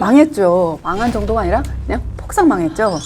망했죠. 망한 정도가 아니라 그냥 폭삭 망했죠.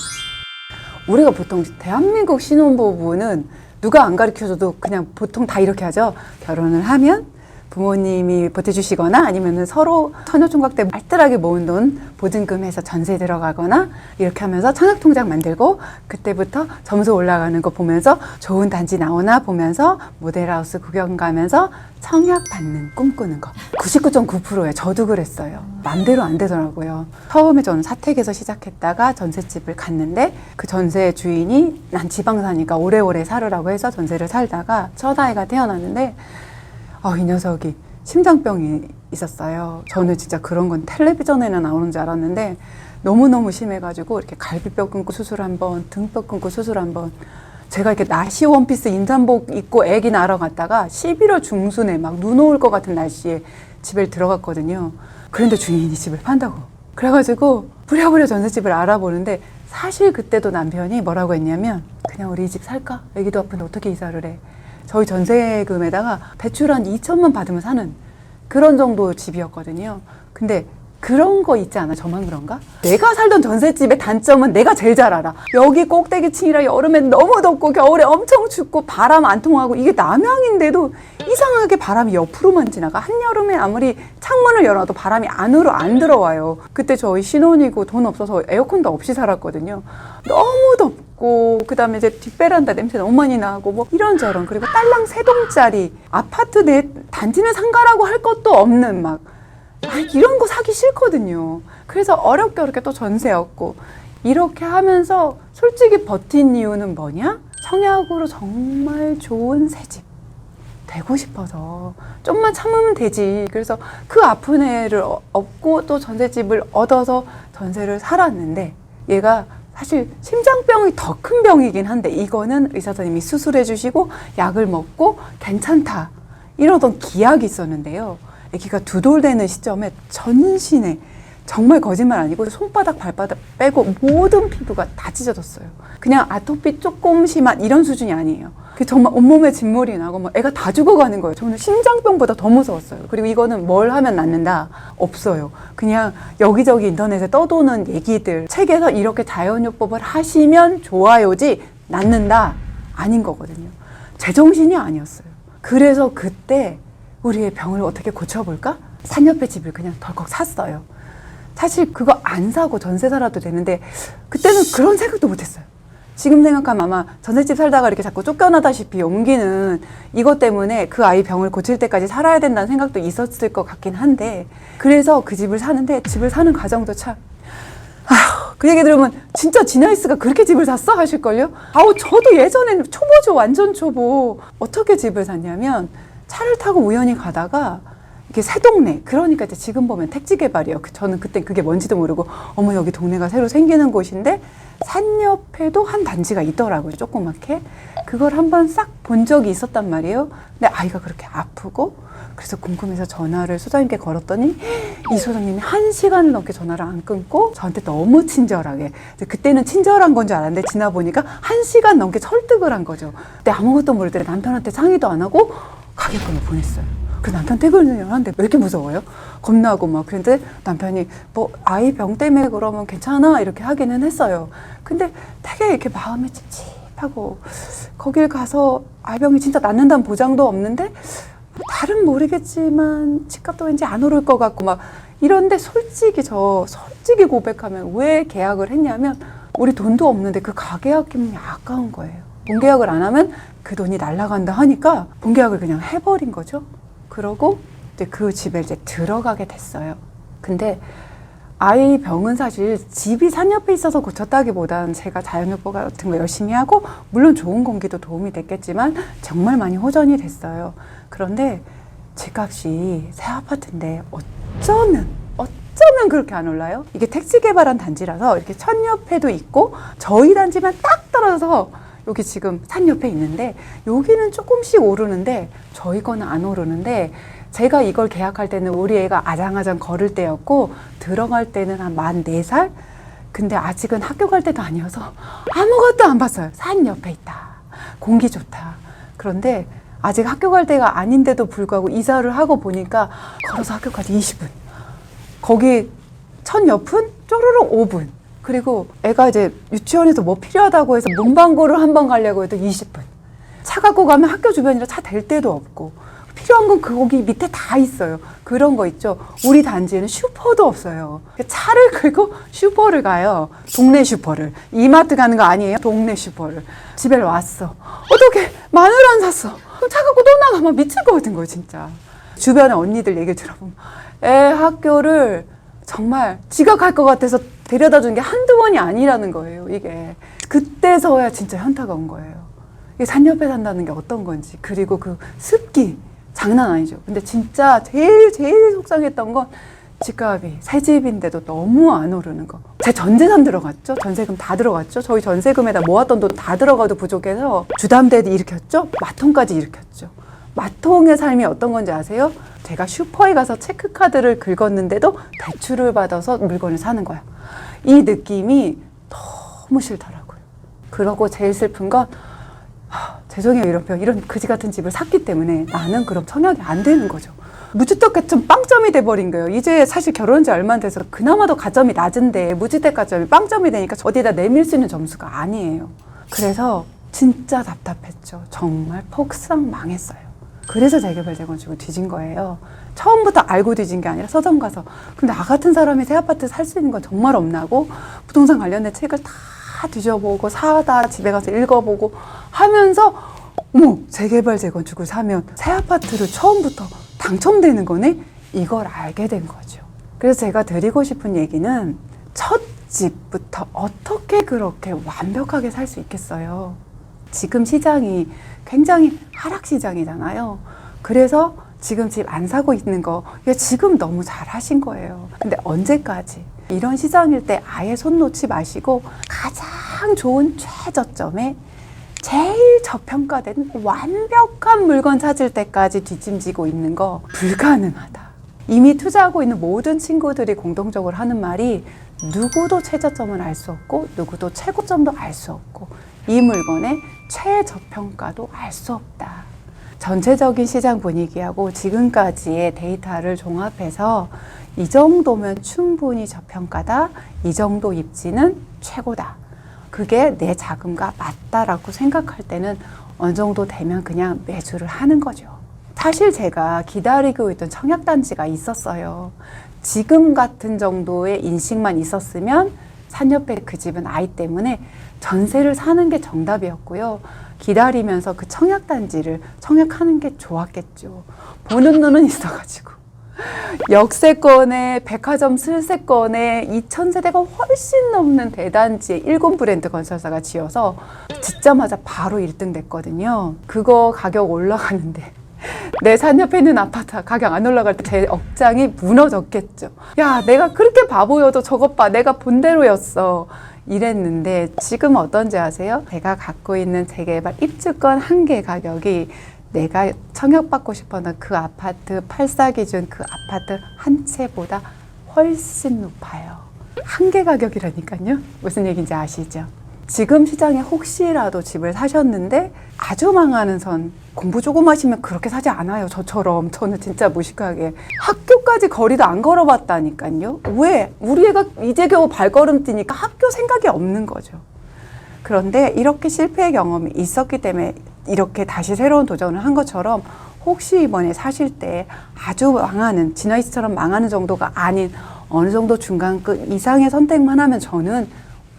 우리가 보통 대한민국 신혼부부는 누가 안 가르쳐줘도 그냥 보통 다 이렇게 하죠. 결혼을 하면 부모님이 보태주시거나 아니면은 서로 처녀총각 때 알뜰하게 모은 돈 보증금 해서 전세 들어가거나 이렇게 하면서 청약통장 만들고 그때부터 점수 올라가는 거 보면서 좋은 단지 나오나 보면서 모델하우스 구경 가면서 청약 받는 꿈꾸는 거 99.9%예요. 저도 그랬어요. 맘대로 안 되더라고요. 처음에 저는 사택에서 시작했다가 전셋집을 갔는데 그 전세 주인이 난 지방 사니까 오래오래 살으라고 해서 전세를 살다가 첫 아이가 태어났는데 이 녀석이 심장병이 있었어요. 저는 진짜 그런 건 텔레비전에나 나오는 줄 알았는데 너무너무 심해가지고 이렇게 갈비뼈 끊고 수술 한 번, 등뼈 끊고 수술 한 번. 제가 이렇게 나시 원피스 임산복 입고 애기 낳으러 갔다가 11월 중순에 막 눈 올 것 같은 날씨에 집에 들어갔거든요. 그런데 주인이 집을 판다고. 그래가지고 부랴부랴 전셋집을 알아보는데 사실 그때도 남편이 뭐라고 했냐면 그냥 우리 이 집 살까? 애기도 아픈데 어떻게 이사를 해? 저희 전세금에다가 대출 한 2천만 받으면 사는 그런 정도 집이었거든요. 근데 그런 거 있지 않아? 저만 그런가? 내가 살던 전셋집의 단점은 내가 제일 잘 알아. 여기 꼭대기층이라 여름엔 너무 덥고 겨울에 엄청 춥고 바람 안 통하고 이게 남향인데도 이상하게 바람이 옆으로만 지나가. 한여름에 아무리 창문을 열어도 바람이 안으로 안 들어와요. 그때 저희 신혼이고 돈 없어서 에어컨도 없이 살았거든요. 너무 덥고 그다음에 이제 뒷베란다 냄새 너무 많이 나고 뭐 이런저런. 그리고 딸랑 3동짜리 아파트 내 단지는 상가라고 할 것도 없는 막 이런 거 사기 싫거든요. 그래서 어렵게 또 전세였고 이렇게 하면서 솔직히 버틴 이유는 뭐냐? 청약으로 정말 좋은 새집 되고 싶어서 좀만 참으면 되지. 그래서 그 아픈 애를 업고 또 전셋집을 얻어서 전세를 살았는데 얘가 사실 심장병이 더 큰 병이긴 한데 이거는 의사 선생님이 수술해 주시고 약을 먹고 괜찮다 이러던 기약이 있었는데요. 아기가 2돌 되는 시점에 전신에 정말 거짓말 아니고 손바닥 발바닥 빼고 모든 피부가 다 찢어졌어요. 그냥 아토피 조금 심한 이런 수준이 아니에요. 정말 온몸에 진물이 나고 막 애가 다 죽어가는 거예요. 저는 심장병보다 더 무서웠어요. 그리고 이거는 뭘 하면 낫는다? 없어요. 그냥 여기저기 인터넷에 떠도는 얘기들 책에서 이렇게 자연요법을 하시면 좋아요지 낫는다? 아닌 거거든요. 제정신이 아니었어요. 그래서 그때 우리의 병을 어떻게 고쳐볼까? 산 옆에 집을 그냥 덜컥 샀어요. 사실 그거 안 사고 전세 살아도 되는데 그때는 그런 생각도 못했어요. 지금 생각하면 아마 전셋집 살다가 이렇게 자꾸 쫓겨나다시피 옮기는 이것 때문에 그 아이 병을 고칠 때까지 살아야 된다는 생각도 있었을 것 같긴 한데 그래서 그 집을 사는데 집을 사는 과정도 참 그 얘기 들으면 진짜 지나이스가 그렇게 집을 샀어? 하실걸요? 저도 예전에는 초보죠. 완전 초보. 어떻게 집을 샀냐면 차를 타고 우연히 가다가 이게 새 동네 그러니까 이제 지금 보면 택지 개발이에요. 저는 그때 그게 뭔지도 모르고 어머 여기 동네가 새로 생기는 곳인데 산 옆에도 한 단지가 있더라고요. 조그맣게 그걸 한번 싹 본 적이 있었단 말이에요. 근데 아이가 그렇게 아프고 그래서 궁금해서 전화를 소장님께 걸었더니 이 소장님이 1시간을 넘게 전화를 안 끊고 저한테 너무 친절하게 그때는 친절한 건 줄 알았는데 지나 보니까 1시간 넘게 설득을 한 거죠. 근데 아무것도 모를 때 남편한테 상의도 안 하고 가격권을 보냈어요. 그 남편 퇴근을 하는데 왜 이렇게 무서워요? 겁나고 막 그런데 남편이 뭐 아이 병 때문에 그러면 괜찮아 이렇게 하기는 했어요. 근데 되게 이렇게 마음이 찝찝하고 거길 가서 아이병이 진짜 낫는다는 보장도 없는데 다른 모르겠지만 집값도 왠지 안 오를 것 같고 막 이런데 솔직히 고백하면 왜 계약을 했냐면 우리 돈도 없는데 그 가계약 기분이 아까운 거예요. 본계약을 안 하면 그 돈이 날아간다 하니까 본계약을 그냥 해버린 거죠. 그러고 이제 그 집에 이제 들어가게 됐어요. 근데 아이 병은 사실 집이 산 옆에 있어서 고쳤다기보다는 제가 자연요법 같은 거 열심히 하고 물론 좋은 공기도 도움이 됐겠지만 정말 많이 호전이 됐어요. 그런데 집값이 새 아파트인데 어쩌면 그렇게 안 올라요? 이게 택지 개발한 단지라서 이렇게 천 옆에도 있고 저희 단지만 딱 떨어져서 여기 지금 산 옆에 있는데 여기는 조금씩 오르는데 저희 거는 안 오르는데 제가 이걸 계약할 때는 우리 애가 아장아장 걸을 때였고 들어갈 때는 한 만 4살? 근데 아직은 학교 갈 때도 아니어서 아무것도 안 봤어요. 산 옆에 있다. 공기 좋다. 그런데 아직 학교 갈 때가 아닌데도 불구하고 이사를 하고 보니까 걸어서 학교까지 20분. 거기 첫 옆은 쪼르륵 5분. 그리고 애가 이제 유치원에서 뭐 필요하다고 해서 문방구를 한 번 가려고 해도 20분. 차 갖고 가면 학교 주변이라 차 댈 데도 없고 필요한 건 거기 밑에 다 있어요. 그런 거 있죠. 우리 단지에는 슈퍼도 없어요. 차를 끌고 슈퍼를 가요. 동네 슈퍼를. 이마트 가는 거 아니에요. 동네 슈퍼를. 집에 왔어. 어떻게 마늘 안 샀어. 그럼 차 갖고 또 나가면 미칠 것 같은 거예요, 진짜. 주변에 언니들 얘기를 들어보면 애 학교를 정말 지가 갈 것 같아서 데려다 준 게 한두 번이 아니라는 거예요, 이게. 그때서야 진짜 현타가 온 거예요. 이게 산 옆에 산다는 게 어떤 건지. 그리고 그 습기. 장난 아니죠. 근데 진짜 제일 속상했던 건 집값이 새 집인데도 너무 안 오르는 거. 제 전재산 들어갔죠. 전세금 다 들어갔죠. 저희 전세금에다 모았던 돈 다 들어가도 부족해서 주담대도 일으켰죠. 마통까지 일으켰죠. 마통의 삶이 어떤 건지 아세요? 제가 슈퍼에 가서 체크카드를 긁었는데도 대출을 받아서 물건을 사는 거야. 이 느낌이 너무 싫더라고요. 그러고 제일 슬픈 건 죄송해요, 이런 그지 같은 집을 샀기 때문에 나는 그럼 청약이 안 되는 거죠. 무주택가점 빵점이 돼버린 거예요. 이제 사실 결혼한 지 얼마 안 돼서 그나마도 가점이 낮은데 무주택가점이 빵점이 되니까 어디다 내밀 수 있는 점수가 아니에요. 그래서 진짜 답답했죠. 정말 폭삭 망했어요. 그래서 재개발 재건축을 뒤진 거예요. 처음부터 알고 뒤진 게 아니라 서점 가서. 근데 나 같은 사람이 새 아파트 살 수 있는 건 정말 없나고 부동산 관련된 책을 다 뒤져보고 사다 집에 가서 읽어보고 하면서 어머, 재개발 재건축을 사면 새 아파트를 처음부터 당첨되는 거네? 이걸 알게 된 거죠. 그래서 제가 드리고 싶은 얘기는 첫 집부터 어떻게 그렇게 완벽하게 살 수 있겠어요? 지금 시장이 굉장히 하락 시장이잖아요. 그래서 지금 집 안 사고 있는 거 지금 너무 잘하신 거예요. 근데 언제까지? 이런 시장일 때 아예 손 놓지 마시고 가장 좋은 최저점에 제일 저평가된 완벽한 물건 찾을 때까지 뒷짐지고 있는 거 불가능하다. 이미 투자하고 있는 모든 친구들이 공통적으로 하는 말이 누구도 최저점을 알 수 없고 누구도 최고점도 알 수 없고 이 물건의 최저평가도 알 수 없다. 전체적인 시장 분위기하고 지금까지의 데이터를 종합해서 이 정도면 충분히 저평가다. 이 정도 입지는 최고다. 그게 내 자금과 맞다라고 생각할 때는 어느 정도 되면 그냥 매수를 하는 거죠. 사실 제가 기다리고 있던 청약단지가 있었어요. 지금 같은 정도의 인식만 있었으면 산 옆에 그 집은 아이 때문에 전세를 사는 게 정답이었고요. 기다리면서 그 청약단지를 청약하는 게 좋았겠죠. 보는 눈은 있어가지고. 역세권에 백화점 슬세권에 2000세대가 훨씬 넘는 대단지에 일본 브랜드 건설사가 지어서 짓자마자 바로 1등 됐거든요. 그거 가격 올라가는데 내 산 옆에 있는 아파트 가격 안 올라갈 때 제 억장이 무너졌겠죠. 야, 내가 그렇게 바보여도 저것 봐. 내가 본대로였어. 이랬는데 지금 어떤지 아세요? 제가 갖고 있는 재개발 입주권 한 개 가격이 내가 청약받고 싶었던 그 아파트 8사 기준 그 아파트 한 채보다 훨씬 높아요. 한 개 가격이라니까요. 무슨 얘기인지 아시죠? 지금 시장에 혹시라도 집을 사셨는데 아주 망하는 선, 공부 조금 하시면 그렇게 사지 않아요. 저처럼. 저는 진짜 무식하게 학교까지 거리도 안 걸어봤다니까요. 왜? 우리 애가 이제 겨우 발걸음 뛰니까 학교 생각이 없는 거죠. 그런데 이렇게 실패의 경험이 있었기 때문에 이렇게 다시 새로운 도전을 한 것처럼 혹시 이번에 사실 때 아주 망하는, 진화이스처럼 망하는 정도가 아닌 어느 정도 중간급 이상의 선택만 하면 저는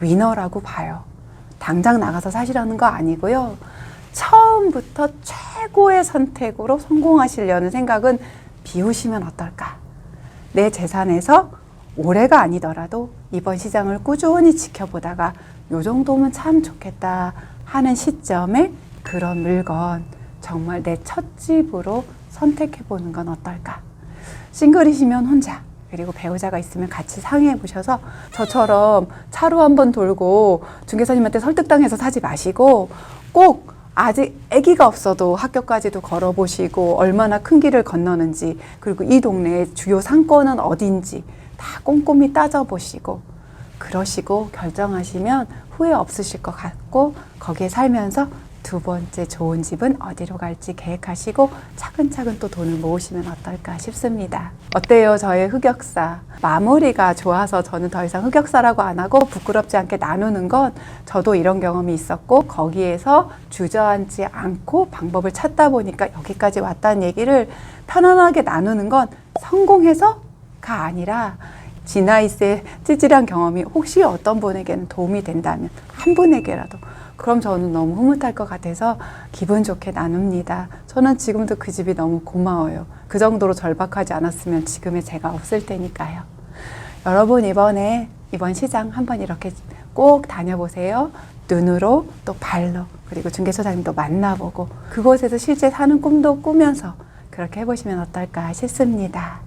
위너라고 봐요. 당장 나가서 사시라는 거 아니고요. 처음부터 최고의 선택으로 성공하시려는 생각은 비우시면 어떨까? 내 재산에서 올해가 아니더라도 이번 시장을 꾸준히 지켜보다가 요 정도면 참 좋겠다 하는 시점에 그런 물건 정말 내 첫 집으로 선택해보는 건 어떨까? 싱글이시면 혼자, 그리고 배우자가 있으면 같이 상의해 보셔서 저처럼 차로 한번 돌고 중개사님한테 설득당해서 사지 마시고 꼭 아직 아기가 없어도 학교까지도 걸어보시고 얼마나 큰 길을 건너는지 그리고 이 동네의 주요 상권은 어딘지 다 꼼꼼히 따져보시고 그러시고 결정하시면 후회 없으실 것 같고 거기에 살면서 두 번째 좋은 집은 어디로 갈지 계획하시고 차근차근 또 돈을 모으시면 어떨까 싶습니다. 어때요? 저의 흑역사. 마무리가 좋아서 저는 더 이상 흑역사라고 안 하고 부끄럽지 않게 나누는 건 저도 이런 경험이 있었고 거기에서 주저앉지 않고 방법을 찾다 보니까 여기까지 왔다는 얘기를 편안하게 나누는 건 성공해서가 아니라 지나이스의 찌질한 경험이 혹시 어떤 분에게는 도움이 된다면 한 분에게라도 그럼 저는 너무 흐뭇할 것 같아서 기분 좋게 나눕니다. 저는 지금도 그 집이 너무 고마워요. 그 정도로 절박하지 않았으면 지금의 제가 없을 테니까요. 여러분 이번 시장 한번 이렇게 꼭 다녀보세요. 눈으로 또 발로 그리고 중개소장님도 만나보고 그곳에서 실제 사는 꿈도 꾸면서 그렇게 해보시면 어떨까 싶습니다.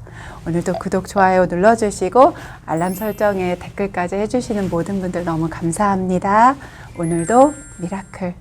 오늘도 구독, 좋아요 눌러주시고 알람 설정에 댓글까지 해주시는 모든 분들 너무 감사합니다. 오늘도 미라클